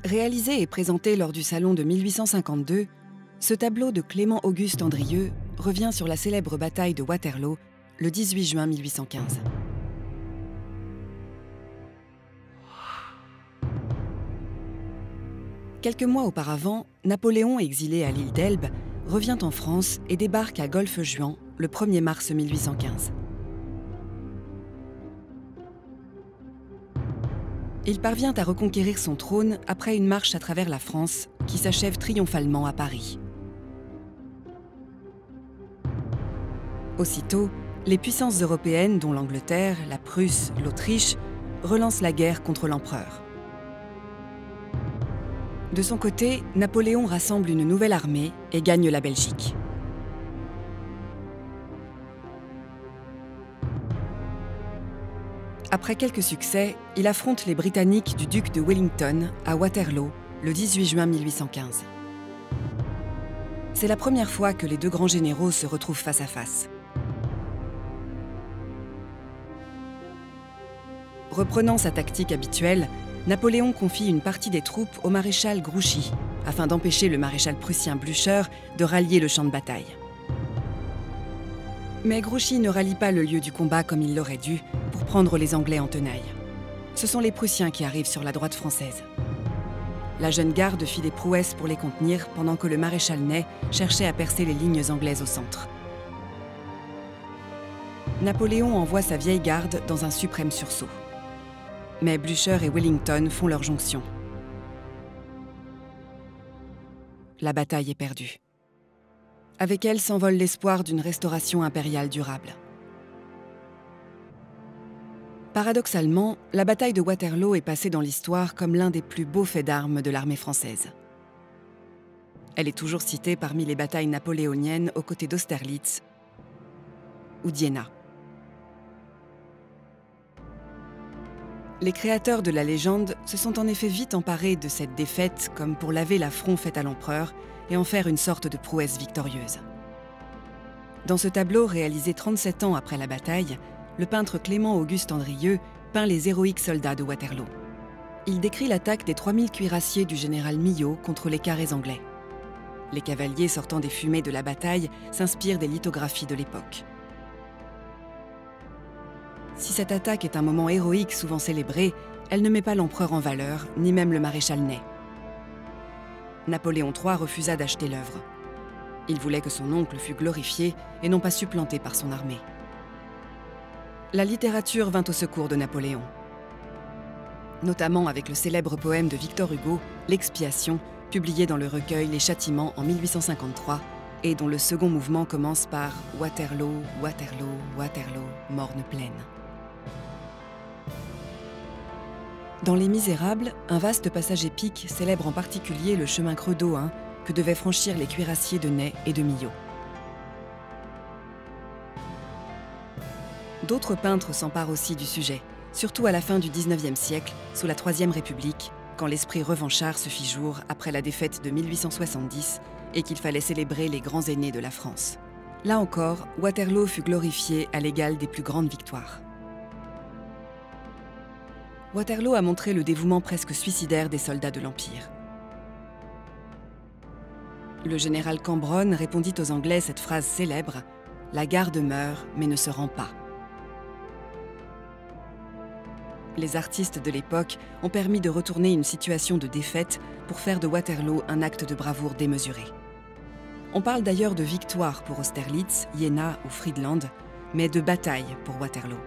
Réalisé et présenté lors du Salon de 1852, ce tableau de Clément-Auguste Andrieux revient sur la célèbre bataille de Waterloo le 18 juin 1815. Quelques mois auparavant, Napoléon, exilé à l'île d'Elbe, revient en France et débarque à Golfe-Juan le 1er mars 1815. Il parvient à reconquérir son trône après une marche à travers la France qui s'achève triomphalement à Paris. Aussitôt, les puissances européennes, dont l'Angleterre, la Prusse, l'Autriche, relancent la guerre contre l'empereur. De son côté, Napoléon rassemble une nouvelle armée et gagne la Belgique. Après quelques succès, il affronte les Britanniques du duc de Wellington à Waterloo le 18 juin 1815. C'est la première fois que les deux grands généraux se retrouvent face à face. Reprenant sa tactique habituelle, Napoléon confie une partie des troupes au maréchal Grouchy, afin d'empêcher le maréchal prussien Blücher de rallier le champ de bataille. Mais Grouchy ne rallie pas le lieu du combat comme il l'aurait dû pour prendre les Anglais en tenaille. Ce sont les Prussiens qui arrivent sur la droite française. La jeune garde fit des prouesses pour les contenir pendant que le maréchal Ney cherchait à percer les lignes anglaises au centre. Napoléon envoie sa vieille garde dans un suprême sursaut. Mais Blücher et Wellington font leur jonction. La bataille est perdue. Avec elle s'envole l'espoir d'une restauration impériale durable. Paradoxalement, la bataille de Waterloo est passée dans l'histoire comme l'un des plus beaux faits d'armes de l'armée française. Elle est toujours citée parmi les batailles napoléoniennes aux côtés d'Austerlitz ou d'Iéna. Les créateurs de la légende se sont en effet vite emparés de cette défaite comme pour laver l'affront fait à l'empereur et en faire une sorte de prouesse victorieuse. Dans ce tableau réalisé 37 ans après la bataille, le peintre Clément-Auguste Andrieux peint les héroïques soldats de Waterloo. Il décrit l'attaque des 3000 cuirassiers du général Milhaud contre les carrés anglais. Les cavaliers sortant des fumées de la bataille s'inspirent des lithographies de l'époque. Si cette attaque est un moment héroïque souvent célébré, elle ne met pas l'empereur en valeur, ni même le maréchal Ney. Napoléon III refusa d'acheter l'œuvre. Il voulait que son oncle fût glorifié et non pas supplanté par son armée. La littérature vint au secours de Napoléon, notamment avec le célèbre poème de Victor Hugo, L'Expiation, publié dans le recueil Les Châtiments en 1853, et dont le second mouvement commence par « Waterloo, Waterloo, Waterloo, morne plaine ». Dans Les Misérables, un vaste passage épique célèbre en particulier le chemin creux d'Ohain que devaient franchir les cuirassiers de Ney et de Milhaud. D'autres peintres s'emparent aussi du sujet, surtout à la fin du XIXe siècle, sous la Troisième République, quand l'esprit revanchard se fit jour après la défaite de 1870 et qu'il fallait célébrer les grands aînés de la France. Là encore, Waterloo fut glorifié à l'égal des plus grandes victoires. Waterloo a montré le dévouement presque suicidaire des soldats de l'Empire. Le général Cambronne répondit aux Anglais cette phrase célèbre « La garde meurt, mais ne se rend pas ». Les artistes de l'époque ont permis de retourner une situation de défaite pour faire de Waterloo un acte de bravoure démesuré. On parle d'ailleurs de victoire pour Austerlitz, Iéna ou Friedland, mais de bataille pour Waterloo.